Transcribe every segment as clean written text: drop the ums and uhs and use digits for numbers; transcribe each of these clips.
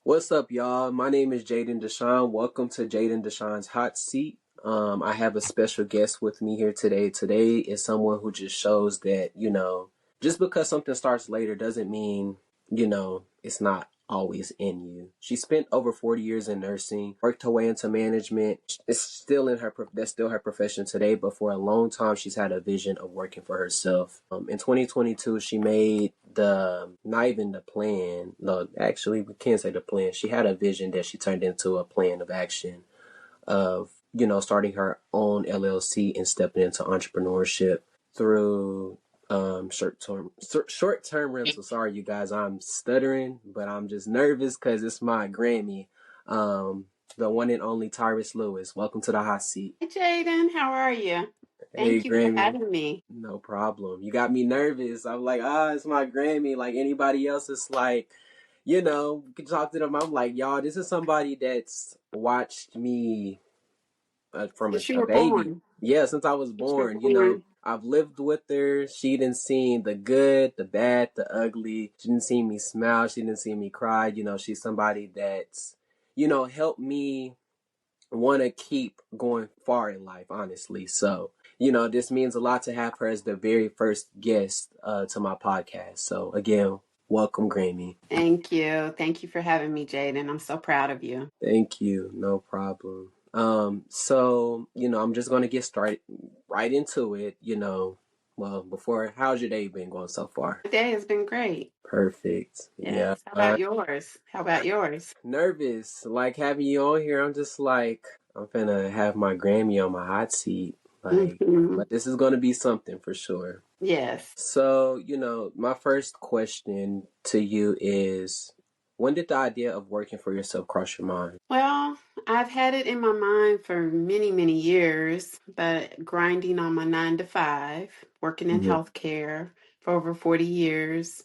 What's up, y'all? My name is Jaden Deshawn. Welcome to Jaden Deshawn's Hot Seat. I have a special guest with me here today. Today is someone who just shows that, just because something starts later doesn't mean, it's not always in you. She spent over 40 years in nursing, worked her way into management. It's still that's still her profession today, but for a long time, she's had a vision of working for herself. In 2022, she made not even the plan. No, actually, we can't say the plan. She had a vision that she turned into a plan of action of, starting her own LLC and stepping into entrepreneurship through short term rental. Sorry, you guys, I'm stuttering, but I'm just nervous because it's my Grammy. The one and only Tyress Lewis. Welcome to the hot seat. Hi, Jaden. How are you? Hey, Thank you for Grammy. having me. No problem. You got me nervous. I'm like, it's my Grammy. Like anybody else, it's like, we can talk to them. I'm like, y'all, this is somebody that's watched me from Since you a were baby. born. Yeah, since I was Since you born, were born. I've lived with her. She didn't see the good, the bad, the ugly. She didn't see me smile. She didn't see me cry. She's somebody that's, helped me want to keep going far in life, honestly. So, this means a lot to have her as the very first guest to my podcast. So, again, welcome, Grammy. Thank you. Thank you for having me, Jaden. I'm so proud of you. Thank you. No problem. So, I'm just going to get started right into it, Well, how's your day been going so far? The day has been great. Perfect. Yeah. Yes. How about yours? How about yours? Nervous. Like having you on here, I'm just like, I'm finna have my Grammy on my hot seat. Like, Hmm. but this is going to be something for sure. Yes. So, my first question to you is, when did the idea of working for yourself cross your mind? Well, I've had it in my mind for many, many years, but grinding on my 9 to 5, working in Mm-hmm. healthcare for over 40 years.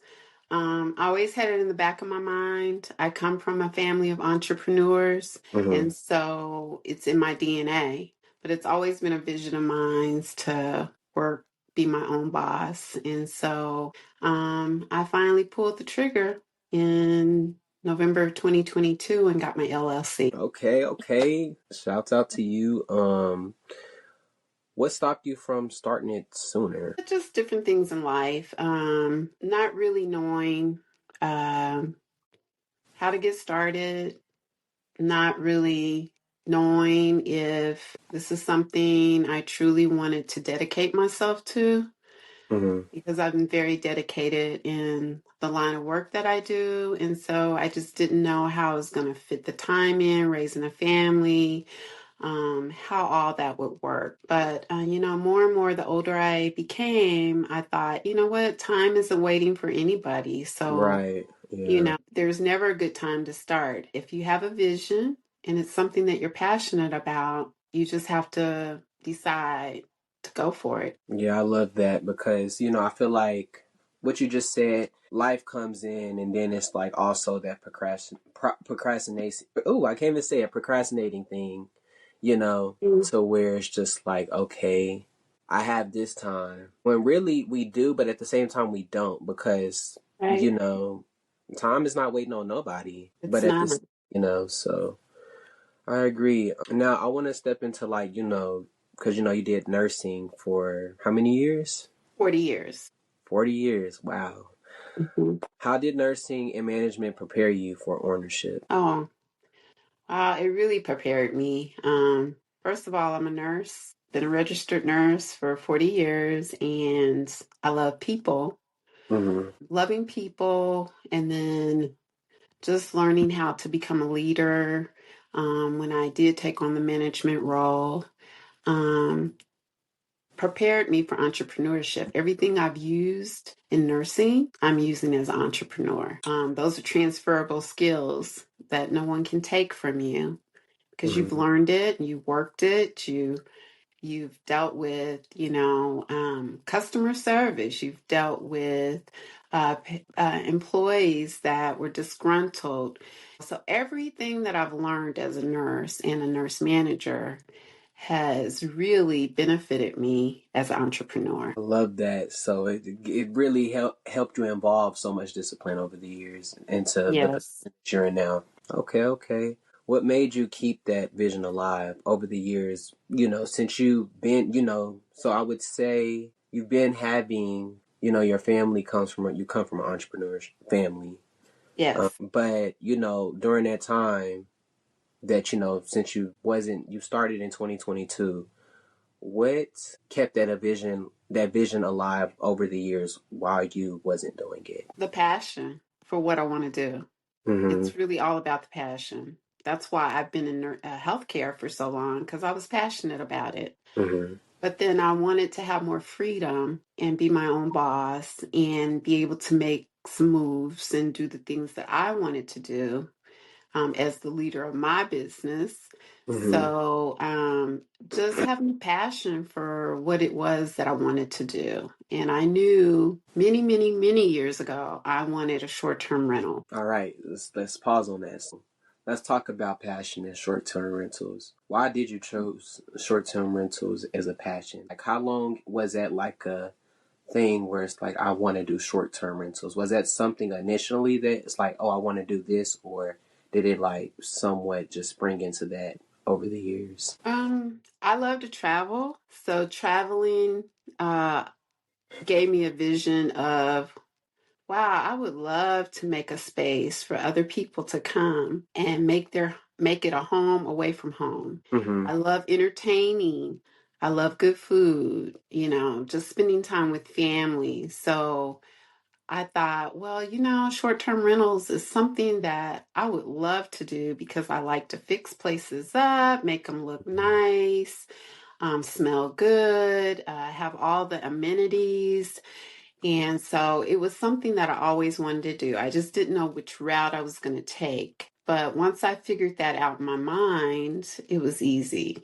I always had it in the back of my mind. I come from a family of entrepreneurs, Mm-hmm. and so it's in my DNA. But it's always been a vision of mine to work, be my own boss. And so I finally pulled the trigger in November of 2022 and got my LLC. Okay. Shouts out to you. What stopped you from starting it sooner? Just different things in life. Not really knowing um, how to get started, not really knowing if this is something I truly wanted to dedicate myself to, Mm-hmm. because I've been very dedicated in the line of work that I do. And so I just didn't know how I was going to fit the time in, raising a family, how all that would work. But, more and more the older I became, I thought, you know what, time isn't waiting for anybody. So, Right. Yeah. there's never a good time to start. If you have a vision and it's something that you're passionate about, you just have to decide to go for it. Yeah, I love that because, I feel like what you just said, life comes in and then it's like also that procrastination. Oh, I can't even say it, procrastinating thing, Mm. to where it's just like, okay, I have this time. When really we do, but at the same time we don't because, Right? time is not waiting on nobody. It's But at not this, so I agree. Now I want to step into like, because you did nursing for how many years? 40 years. 40 years. Wow. Mhm. How did nursing and management prepare you for ownership? Oh, it really prepared me. First of all, I'm a nurse, been a registered nurse for 40 years, and I love people, Mm-hmm. loving people, and then just learning how to become a leader when I did take on the management role. Um, Prepared me for entrepreneurship. Everything I've used in nursing, I'm using as an entrepreneur. Those are transferable skills that no one can take from you because you've Mm-hmm. learned it, you worked it, you've dealt with, customer service. You've dealt with employees that were disgruntled. So everything that I've learned as a nurse and a nurse manager has really benefited me as an entrepreneur. I love that. So it really helped you involve so much discipline over the years into the position Yes. that you're in now. Okay, okay. What made you keep that vision alive over the years? Since you've been, so I would say you've been having, your family you come from an entrepreneur family. Yes. But during that time that since you started in 2022, what kept that vision alive over the years while you wasn't doing it? The passion for what I want to do. Mhm. It's really all about the passion. That's why I've been in healthcare for so long, because I was passionate about it. Mhm. But then I wanted to have more freedom and be my own boss and be able to make some moves and do the things that I wanted to do as the leader of my business. Mhm. So just having a passion for what it was that I wanted to do. And I knew many, many, many years ago, I wanted a short-term rental. All right, let's pause on that. So let's talk about passion and short-term rentals. Why did you choose short-term rentals as a passion? Like, how long was that like a thing where it's like I want to do short-term rentals? Was that something initially that it's like, oh, I want to do this, or did it like somewhat just spring into that over the years? I love to travel. So traveling uh, gave me a vision of, wow, I would love to make a space for other people to come and make it a home away from home. Mm-hmm. I love entertaining. I love good food, just spending time with family. So I thought, well, short-term rentals is something that I would love to do because I like to fix places up, make them look nice, smell good, have all the amenities. And so it was something that I always wanted to do. I just didn't know which route I was going to take. But once I figured that out in my mind, it was easy.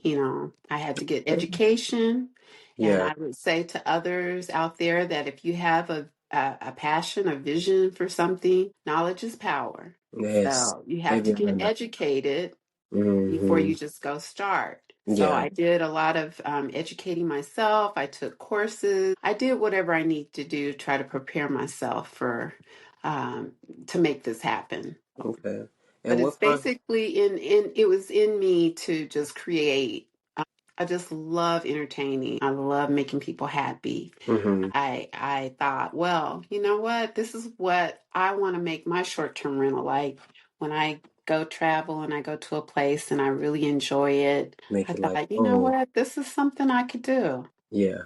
I had to get education. And Yeah. I would say to others out there that if you have a passion, a vision for something, knowledge is power. Yes. So you have to get Amen. educated before Mm-hmm. you just go start. So Yeah. I did a lot of educating myself. I took courses. I did whatever I need to do to try to prepare myself for um, to make this happen. Okay. But And it's what fun? basically in it was in me to just create. I just love entertaining. I love making people happy. Mm-hmm. I thought, well, you know what? This is what I want to make my short-term rental like. When I go travel and I go to a place and I really enjoy it, I Make it like thought, you know home. what? This is something I could do. Yeah.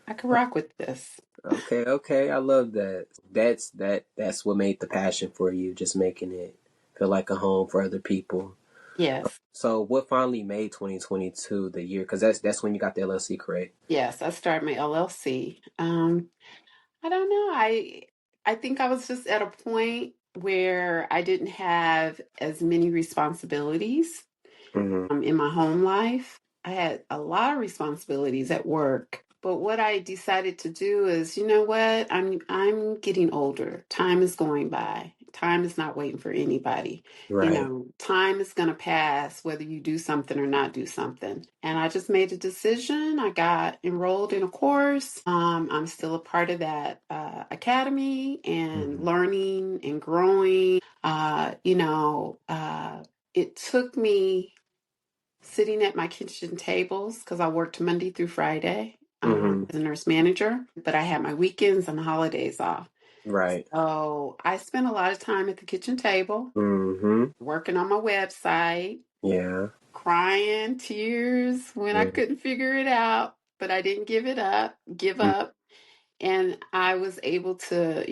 I could rock with this. Okay, okay. I love that. That's what made the passion for you, just making it feel like a home for other people. Yes. So what finally made 2022 the year? Because that's when you got the LLC, correct? Yes, I started my LLC. I don't know. I think I was just at a point where I didn't have as many responsibilities Mm-hmm. in my home life. I had a lot of responsibilities at work. But what I decided to do is, you know what? I'm getting older. Time is going by. Time is not waiting for anybody. Right. Time is going to pass whether you do something or not do something. And I just made a decision. I got enrolled in a course. I'm still a part of that academy and Mm-hmm. learning and growing. It took me sitting at my kitchen tables because I worked Monday through Friday Mm-hmm. as a nurse manager, but I had my weekends and holidays off. Right. So I spent a lot of time at the kitchen table, Mm-hmm. working on my website, Yeah. crying tears when I Yeah. couldn't figure it out, but I didn't give up. And I was able to,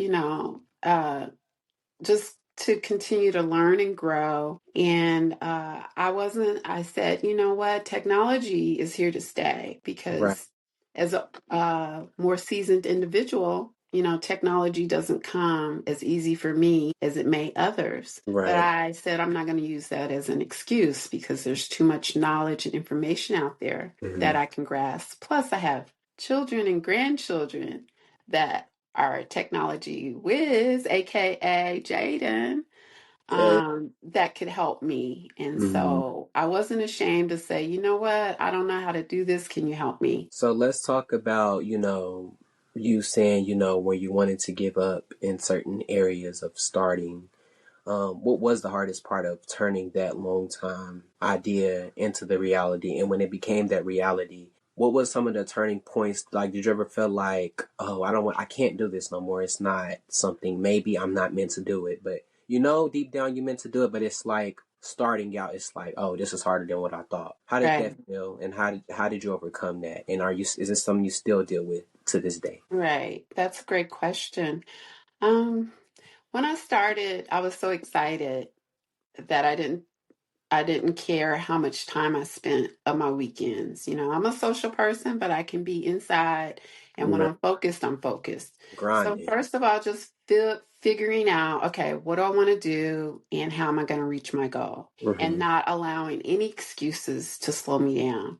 just to continue to learn and grow. And I said, you know what? Technology is here to stay Right. because as a more seasoned individual, technology doesn't come as easy for me as it may others. But Right. I said, I'm not going to use that as an excuse because there's too much knowledge and information out there Mm-hmm. that I can grasp. Plus, I have children and grandchildren that our technology whiz, aka Jaden. Okay. that could help me. And Hmm. so I wasn't ashamed to say, you know what, I don't know how to do this. Can you help me? So let's talk about, you saying, where you wanted to give up in certain areas of starting. What was the hardest part of turning that long time idea into the reality? And when it became that reality, what was some of the turning points? Like, did you ever feel like, oh, I can't do this no more. It's not something, maybe I'm not meant to do it, but deep down you meant to do it, but it's like starting out, it's like, oh, this is harder than what I thought. How did Right, that feel? And how did you overcome that? And is this something you still deal with to this day? right. That's a great question. Um, when I started, I was so excited that I didn't care how much time I spent on my weekends. You know, I'm a social person, but I can be inside. And when Right. I'm focused, I'm focused. So, Grinding. first of all, just figuring out, okay, what do I want to do and how am I going to reach my goal? And Hmm. not allowing any excuses to slow me down.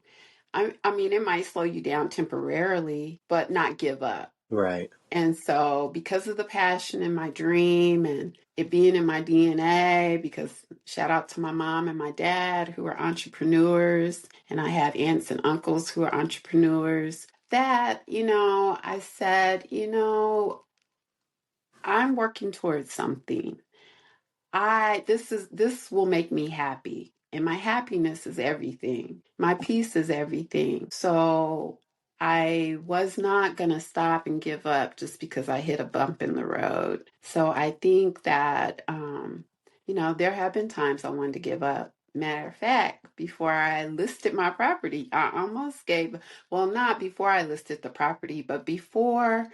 I mean, it might slow you down temporarily, but not give up. Right. And so, because of the passion and my dream and it being in my DNA, because shout out to my mom and my dad who are entrepreneurs, and I have aunts and uncles who are entrepreneurs, that, I said, I'm working towards something. This will make me happy. And my happiness is everything. My peace is everything. So I was not going to stop and give up just because I hit a bump in the road. So I think that, there have been times I wanted to give up. Matter of fact, before I listed my property, I almost gave, well, not before I listed the property, but before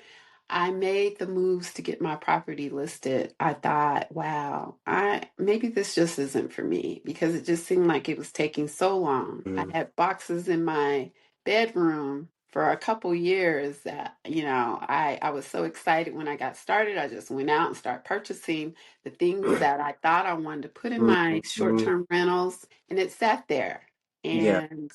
I made the moves to get my property listed. I thought, wow, I maybe this just isn't for me because it just seemed like it was taking so long. I Mm-hmm. had boxes in my bedroom for a couple years that, I was so excited when I got started. I just went out and started purchasing the things that I thought I wanted to put in my Hmm. short-term rentals, and it sat there. Yeah. And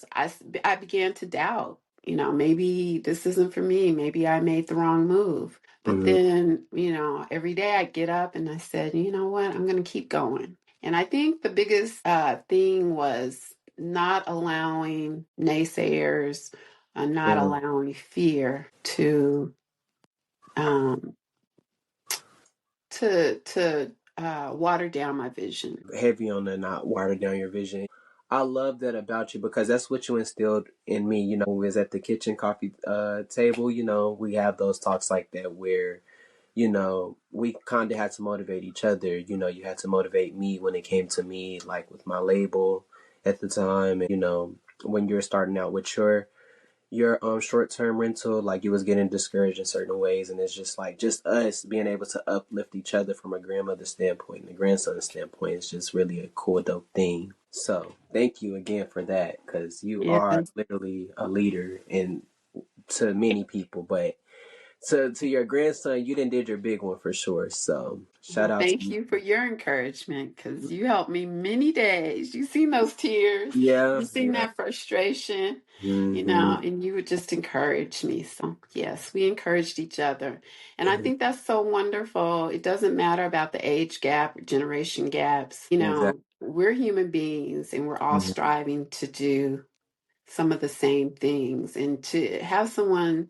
I began to doubt, maybe this isn't for me. Maybe I made the wrong move. But Hmm. then, every day I get up and I said, you know what, I'm going to keep going. And I think the biggest thing was not allowing naysayers, not Yeah. allowing fear um, to water down my vision. Heavy on the not water down your vision. I love that about you because that's what you instilled in me. When we was at the kitchen coffee table, we have those talks like that where, we kind of had to motivate each other. You had to motivate me when it came to me, like with my label at the time. And, when you're starting out with your short term rental, like you was getting discouraged in certain ways, and it's just like just us being able to uplift each other from a grandmother standpoint and a grandson standpoint is just really a cool dope thing. So thank you again for that because you are Yes. literally a leader and to many people, but to your grandson, you didn't did your big one for sure. So shout Well, out to thank you. you for your encouragement because you helped me many days. You seen those tears, Yeah, you seen yeah. that frustration, Hmm. and you would just encourage me. So, yes, we encouraged each other. And I think that's so wonderful. It doesn't matter about the age gap or generation gaps. Exactly. We're human beings and we're all striving to do some of the same things. And to have someone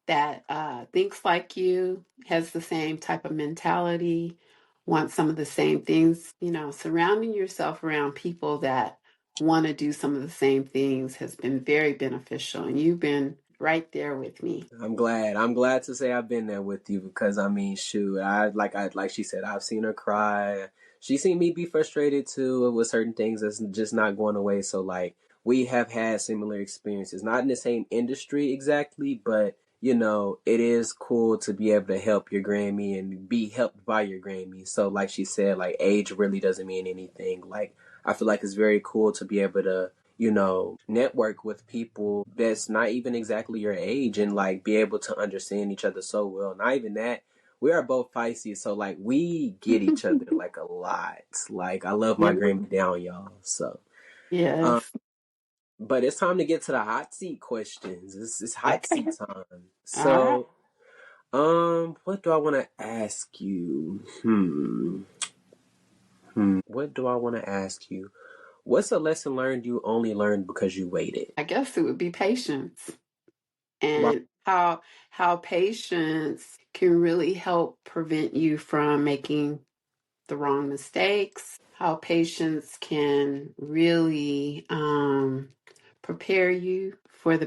that thinks like you, has the same type of mentality, wants some of the same things, surrounding yourself around people that want to do some of the same things has been very beneficial. And you've been right there with me. I'm glad. I'm glad to say I've been there with you because I mean, shoot, like she said, I've seen her cry. She seen me be frustrated too with certain things that's just not going away. So like we have had similar experiences, not in the same industry exactly, but it is cool to be able to help your Grammy and be helped by your Grammy. So like she said, like age really doesn't mean anything. Like I feel like it's very cool to be able to network with people that's not even exactly your age and like be able to understand each other so well. Not even that. We are both Pisces, so like we get each other like a lot. Like I love my Grammy down, y'all. So, um, Yes. but it's time to get to the hot seat questions. It's hot Okay. seat time. All right. So, what do I want to ask you? What do I want to ask you? What's a lesson learned you only learned because you waited? I guess it would be patience, Wow. and how patience can really help prevent you from making the wrong mistakes, how patience can really prepare you for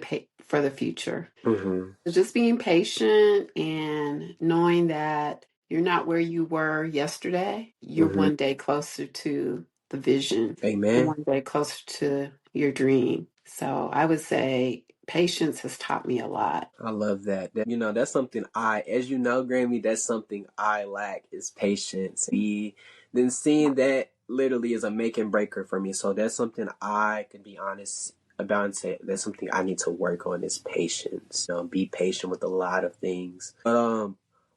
for the future. Mm-hmm. So just being patient and knowing that you're not where you were yesterday. You're Mm-hmm. one day closer to the vision and Amen. one day closer to your dream. So I would say patience has taught me a lot. I love that. That's something as you know, Grammy, that's something I lack is patience. Then seeing that literally is a make and breaker for me. So that's something I can be honest about and say that's something I need to work on is patience. Be patient with a lot of things. But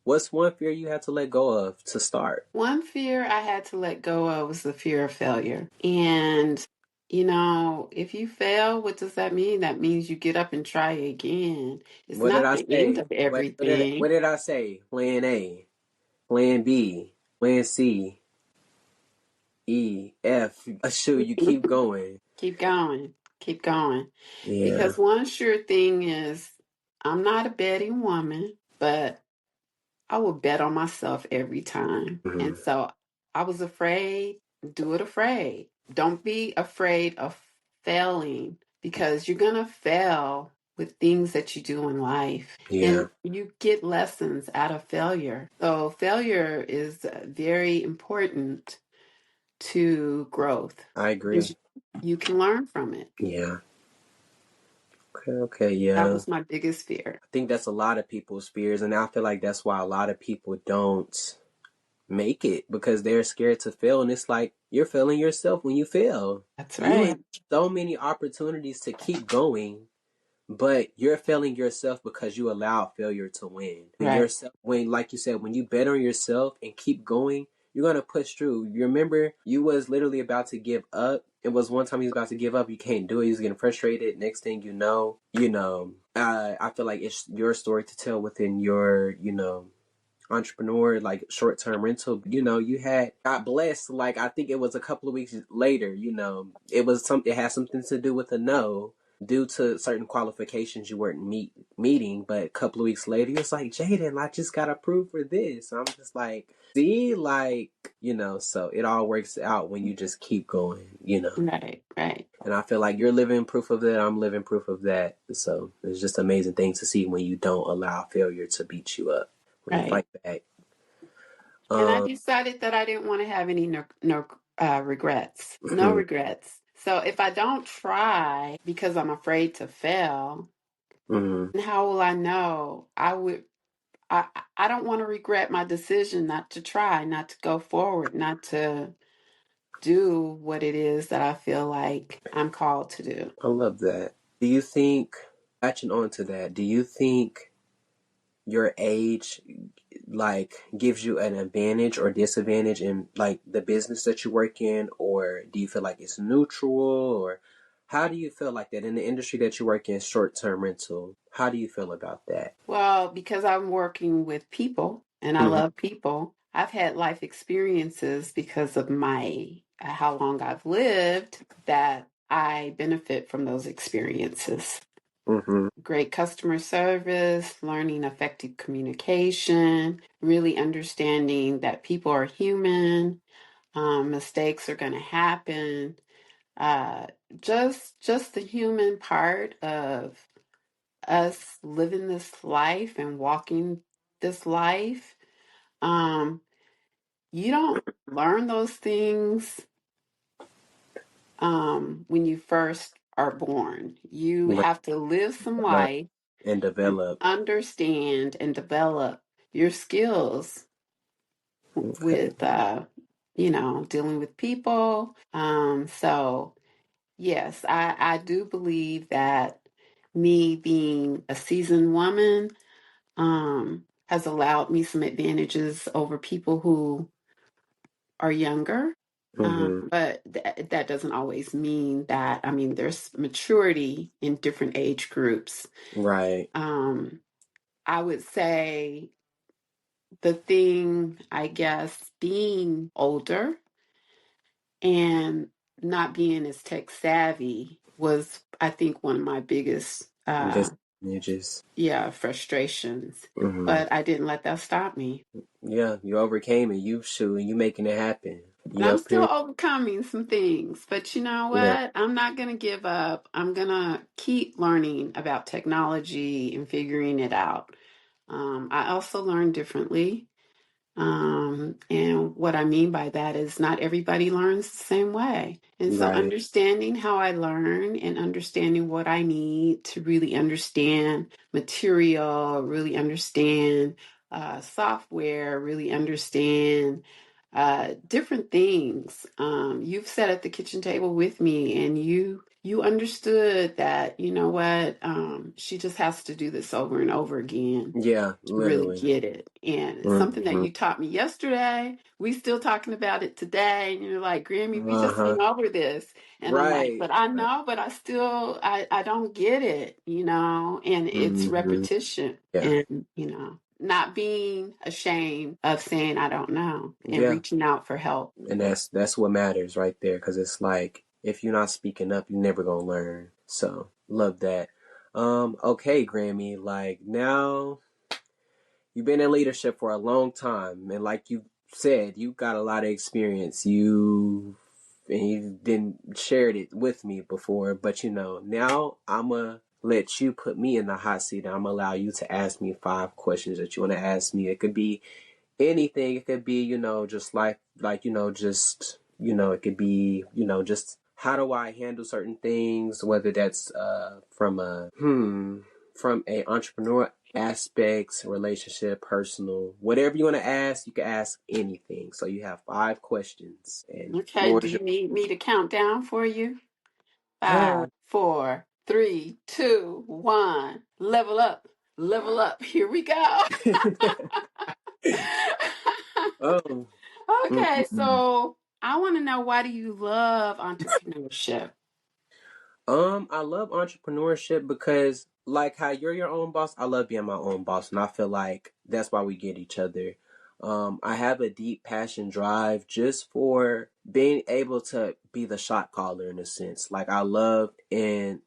what's one fear you had to let go of to start? One fear I had to let go of was the fear of failure. And, if you fail, what does that mean? That means you get up and try again. It's What did not I the end say? of What everything. did I say? Plan A, Plan B, Plan C, E, F. Sure, you keep going. Keep going. Keep going. Yeah. Because one sure thing is, I'm not a betting woman, but I would bet on myself every time. Hmm. And so I was afraid, do it afraid. Don't be afraid of failing because you're going to fail with things that you do in life. Yeah. And you get lessons out of failure. So failure is very important to growth I because agree. you can learn from it. Yeah. Okay. Okay. That Yeah. was my biggest fear. I think that's a lot of people's fears, and I feel like that's why a lot of people don't make it because they're scared to fail. And it's like you're failing yourself when you fail. That's You have right. so many opportunities to keep going, but you're failing yourself because you allowed failure to win. And Right. yourself, when, like you said, when you bet on yourself and keep going, you're gonna push through. You remember, you was literally about to give up. It was one time he was about to give up. You can't do it. He was getting frustrated. Next thing you know, I feel like it's your story to tell within your, entrepreneur like short-term rental. You had got blessed, like I think it was a couple of weeks later. It had something to do with a no due to certain qualifications you weren't meeting, but a couple of weeks later it's like, Jaden, I just got approved for this. I'm just like, see, like, so it all works out when you just keep going. Right. Right. And I feel like you're living proof of that. I'm living proof of that. So it's just amazing thing to see when you don't allow failure to beat you up, when you Right. fight back. And I Um, decided that I didn't want to have any no regrets. No mhm, regrets. So if I don't try because I'm afraid to fail, mhm. then how will I know? I don't want to regret my decision not to try, not to go forward, not to do what it is that I feel like I'm called to do. I love that. Do you think, latching on to that, do you think your age like gives you an advantage or disadvantage in like the business that you work in, or do you feel like it's neutral, or how do you feel like that in the industry that you work in, short-term rental? How do you feel about that? Well, because I'm working with people and I Hmm. love people, I've had life experiences because of my how long I've lived that I benefit from those experiences. Hmm. Great customer service, learning effective communication, really understanding that people are human, mistakes are going to happen. Uh, just the human part of us living this life and walking this life. Um, you don't learn those things when you first are born. You Right. have to live some Learn life and and develop. understand and develop your skills Okay. with, dealing with people. So yes, I do believe that me being a seasoned woman has allowed me some advantages over people who are younger. Hmm. But that doesn't always mean that. I mean, there's maturity in different age groups. Right. Um, I would say the thing, I guess, being older And not being as tech savvy was, I think, one of my biggest, Disadvantages. yeah, frustrations. Hmm. But I didn't let that stop me. Yeah, you overcame it. You making it happen. And You I'm up still here? overcoming some things. But you know Yeah, what? I'm not going to give up. I'm going to keep learning about technology and figuring it out. I also learn differently. And what I mean by that is not everybody learns the same way. And so right. understanding how I learn and understanding what I need to really understand material, really understand software, really understand different things. You've sat at the kitchen table with me and you understood that, you know what, she just has to do this over and over again Yeah, to really literally. get it. And it's something that Hmm. you taught me yesterday. We still talking about it today. And you're like, Grammy, we just Uh-huh. went over this. And I'm like, Right. but I Right. know, but I don't get it, you know, and it's Hmm. repetition Yeah. and, you know, not being ashamed of saying I don't know and Yeah. reaching out for help. And that's what matters right there, because it's like if you're not speaking up, you're never gonna learn. So love that. Okay, Grammy, like now you've been in leadership for a long time, and like you said, you got a lot of experience. You didn't shared it with me before, but now I'ma let you put me in the hot seat, and I'm gonna allow you to ask me 5 questions that you want to ask me. It could be anything. It could be, just like, it could be, just how do I handle certain things, whether that's from a entrepreneur aspects, relationship, personal, whatever you want to ask, you can ask anything. So you have 5 questions, and Okay. floor Do is you need me to count down for you? yours. 5, 4, 3, 2, 1. Level up. Level up. Here we go. Oh. Okay, Mm-mm. so I want to know, why do you love entrepreneurship? I love entrepreneurship because, like how you're your own boss, I love being my own boss, and I feel like that's why we get each other. I have a deep passion drive just for being able to be the shot caller in a sense. Like I love being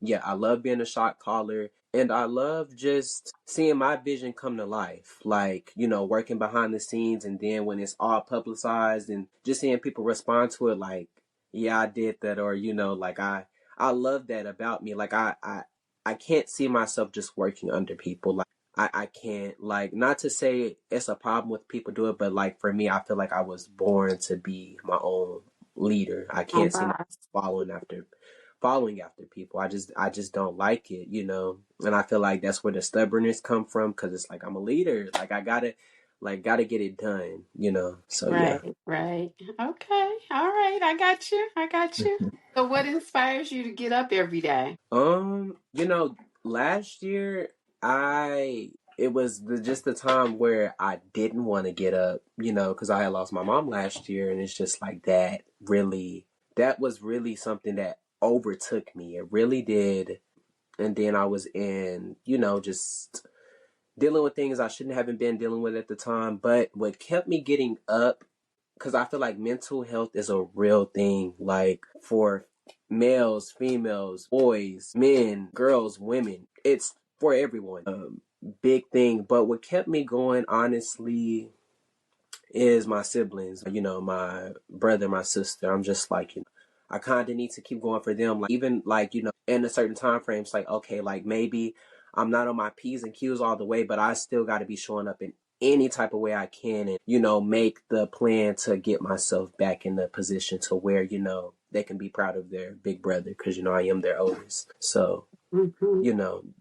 a shot caller, and I love just seeing my vision come to life. Like, working behind the scenes, and then when it's all publicized and just seeing people respond to it, like, yeah, I did that, or like I love that about me. Like I can't see myself just working under people. Like I can't, like, not to say it's a problem with people do it, but like for me, I feel like I was born to be my own leader. I Oh, can't see myself boss. following after people. I just don't like it. And I feel like that's where the stubbornness come from, because it's like I'm a leader. Like I gotta get it done. So yeah. Right, right. Okay, all right. I got you. I got you. So, what inspires you to get up every day? Last year I it was just the time where I didn't want to get up, because I had lost my mom last year, and it's just like that was really something that overtook me. It really did. And then I was in, just dealing with things I shouldn't have been dealing with at the time. But what kept me getting up, because I feel like mental health is a real thing, like for males, females, boys, men, girls, women. It's for everyone. Big thing. But what kept me going, honestly, is my siblings. My brother, my sister. I'm just like, I kind of need to keep going for them. Like, even like, in a certain time frame, it's like, okay, like maybe I'm not on my P's and Q's all the way, but I still got to be showing up in any type of way I can, and, make the plan to get myself back in the position to where, they can be proud of their big brother, because, I am their oldest. So, Hmm.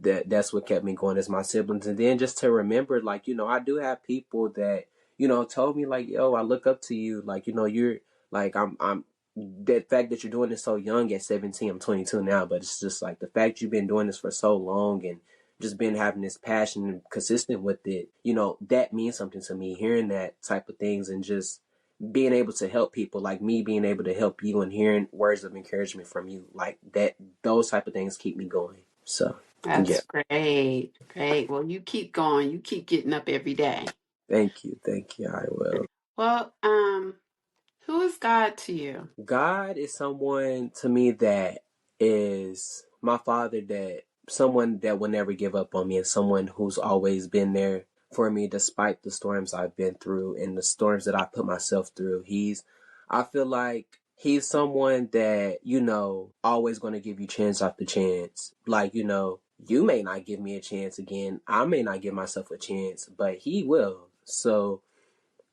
that's what kept me going, as my siblings. And then just to remember, like, I do have people that, told me, like, yo, I look up to you, like, you're like, I'm that fact that you're doing this so young at 17. I'm 22 now, but it's just like the fact you've been doing this for so long, and just been having this passion and consistent with it, that means something to me, hearing that type of things, and just being able to help people, like me being able to help you, and hearing words of encouragement from you, like that, those type of things keep me going. So yeah. That's great. Great. Well, you keep going. You keep getting up every day. Thank you, I will. Well, Who is God to you? God is someone to me that is my father, that someone that will never give up on me, and someone who's always been there for me despite the storms I've been through and the storms that I put myself through. I feel like he's someone that, always going to give you chance after chance. Like, you may not give me a chance again. I may not give myself a chance, but he will. So,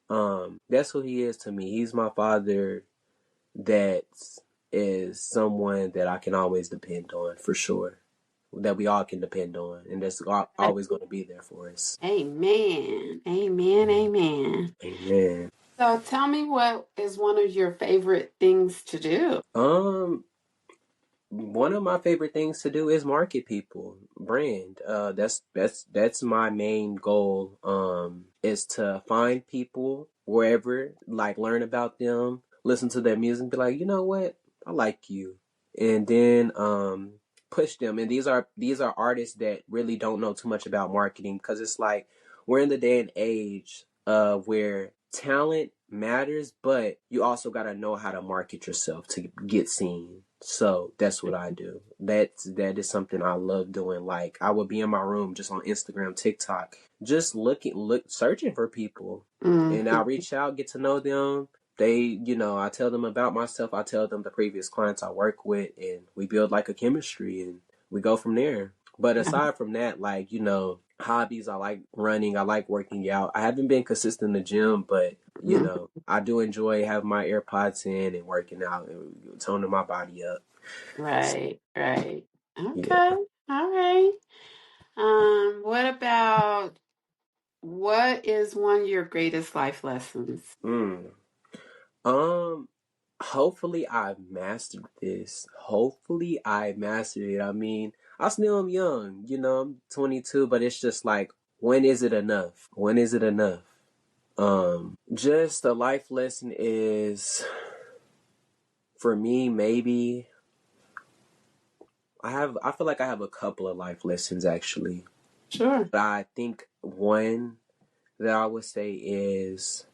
that's who he is to me. He's my father that is someone that I can always depend on, for sure. That we all can depend on, and that's always going to be there for us. Amen. Amen. Amen. Amen. So tell me, what is one of your favorite things to do? One of my favorite things to do is market people, brand. That's my main goal. Is to find people wherever, like learn about them, listen to their music, be like, you know what, I like you, and then push them. And these are artists that really don't know too much about marketing, because it's like we're in the day and age where talent matters, but you also got to know how to market yourself to get seen. So that's what I do. That is something I love doing. Like, I would be in my room just on Instagram, TikTok, just searching for people, and I Mm-hmm. reach out, get to know them. I tell them about myself. I tell them the previous clients I work with, and we build like a chemistry, and we go from there. But aside from that, like, hobbies, I like running, I like working out. I haven't been consistent in the gym, but I do enjoy having my AirPods in and working out and toning my body up. Right, right. Yeah. Okay. All right. What is one of your greatest life lessons? Mm. Um. Hopefully, I mastered this. Hopefully, I mastered it. I mean, I still am young. I'm 22, but it's just like, when is it enough? When is it enough? Just a life lesson is, for me, maybe I feel like I have a couple of life lessons, actually. Sure. But I think one that I would say is,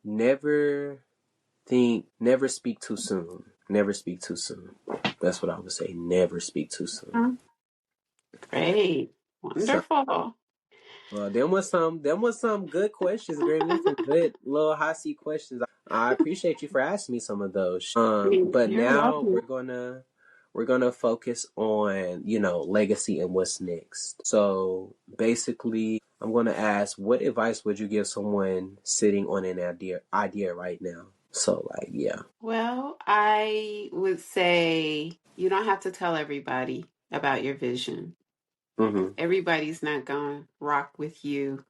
never never speak too soon. Never speak too soon. That's what I would say. Never speak too soon. Great. So, Wonderful. them was some good questions, Grammy. Some good little hot seat questions. I appreciate you for asking me some of those. But You're now welcome. we're gonna focus on, legacy and what's next. So basically, I'm gonna ask, what advice would you give someone sitting on an idea right now? So, like, yeah. Well, I would say you don't have to tell everybody about your vision. Mm-hmm. Everybody's not going to rock with you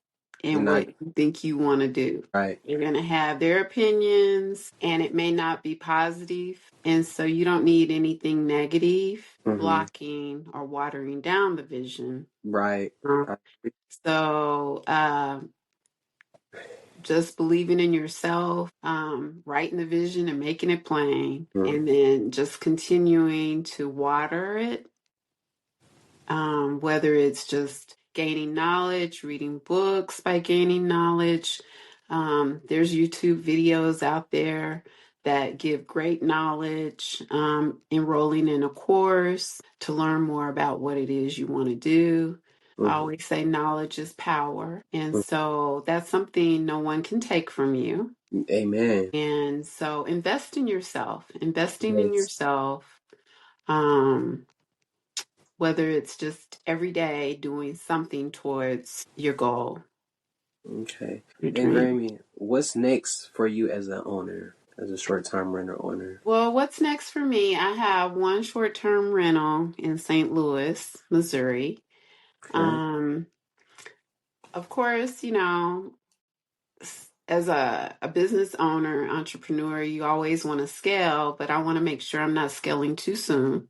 in Not what you think you want to do. right. They're going to have their opinions, and it may not be positive. And so you don't need anything negative Mm-hmm. blocking or watering down the vision. Right. Um, I- so just believing in yourself, writing the vision and making it plain, mm, and then just continuing to water it, whether it's just gaining knowledge, reading books by gaining knowledge. There's YouTube videos out there that give great knowledge, enrolling in a course to learn more about what it is you want to do. I mm, always say knowledge is power. And so that's something no one can take from you. Amen. And so investing in Yes. yourself, um, whether it's just every day doing something towards your goal, Okay. your And dream. Grammy, what's next for you as an owner, as a short-term renter owner? Well, what's next for me? I have one short-term rental in St. Louis, Missouri. Okay. Um, of course, as a business owner, entrepreneur, you always want to scale, but I want to make sure I'm not scaling too soon.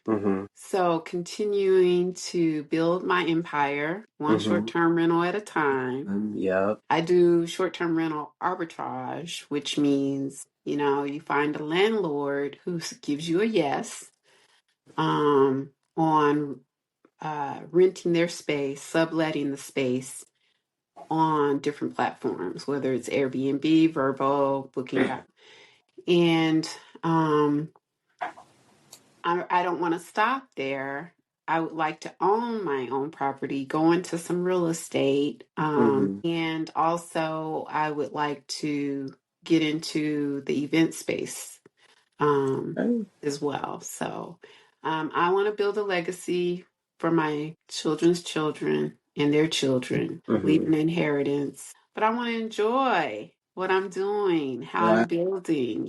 Mm-hmm. So continuing to build my empire, one Mm-hmm. short-term rental at a time. Yep. I do short-term rental arbitrage, which means, you find a landlord who gives you a yes, on renting their space, subletting the space, on different platforms, whether it's Airbnb, Vrbo, Booking. And I don't want to stop there. I would like to own my own property, go into some real estate. Mm-hmm. And also, I would like to get into the event space Okay. as well. So I want to build a legacy for my children's children and their children, leave Mm-hmm. an inheritance. But I want to enjoy what I'm doing, how I'm Right. building.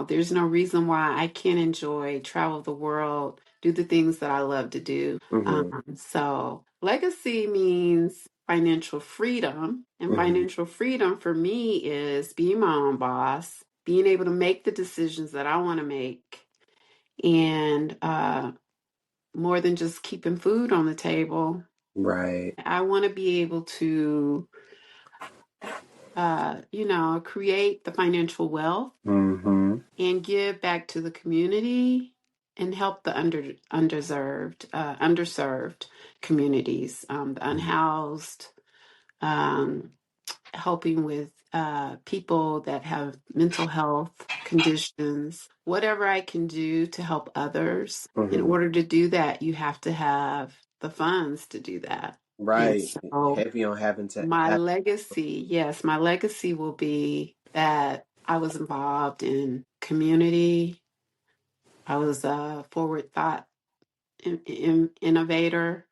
There's no reason why I can't enjoy, travel the world, do the things that I love to do. Mm-hmm. So legacy means financial freedom, and Mm-hmm. financial freedom for me is being my own boss, being able to make the decisions that I want to make, and more than just keeping food on the table. Right. I want to be able to, create the financial wealth Mm-hmm. and give back to the community and help the underserved communities, the unhoused, um, helping with people that have mental health conditions, whatever I can do to help others. In Mm-hmm. order to do that, you have to have the funds to do that. And Right. so Heavy on having to my have. legacy, yes, my legacy will be that I was involved in community. I was a forward thought innovator,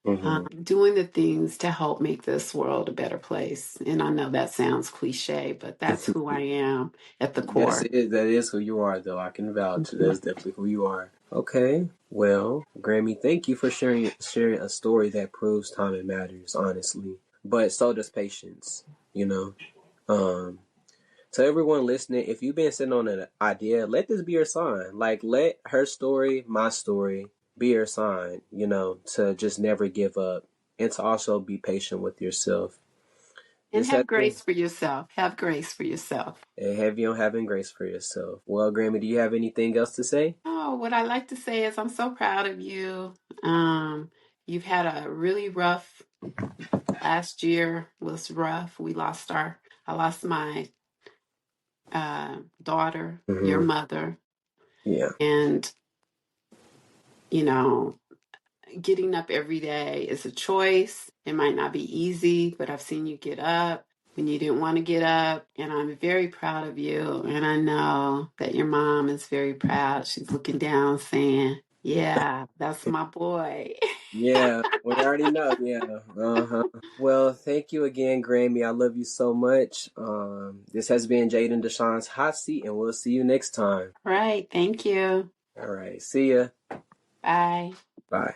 Mm-hmm. doing the things to help make this world a better place. And I know that sounds cliche, but that's who I am at the Yes, core. it is. That is who you are, though. I can vouch. Mhm. That's definitely who you are. Okay. Well, Grammy, thank you for sharing a story that proves time matters, honestly. But so does patience, you know. Um, to everyone listening, if you've been sitting on an idea, let this be your sign. Like, let her story, my story, be your sign, to just never give up and to also be patient with yourself. And This has have been grace for yourself. Have grace for yourself. a heavy on having grace for yourself. Well, Grammy, do you have anything else to say? Oh, what I like to say is I'm so proud of you. Um, you've had a really rough last year was rough. I lost my daughter, your Mm-hmm. mother, Yeah. and you know, getting up every day is a choice. It might not be easy, but I've seen you get up when you didn't want to get up, and I'm very proud of you. And I know that your mom is very proud. She's looking down saying, "Yeah, that's my boy." Yeah, we already know. Yeah. Uh-huh. Well, thank you again, Grammy. I love you so much. This has been Jaden Deshawn's Hot Seat, and we'll see you next time. Right. Thank you. All right. See ya. Bye. Bye.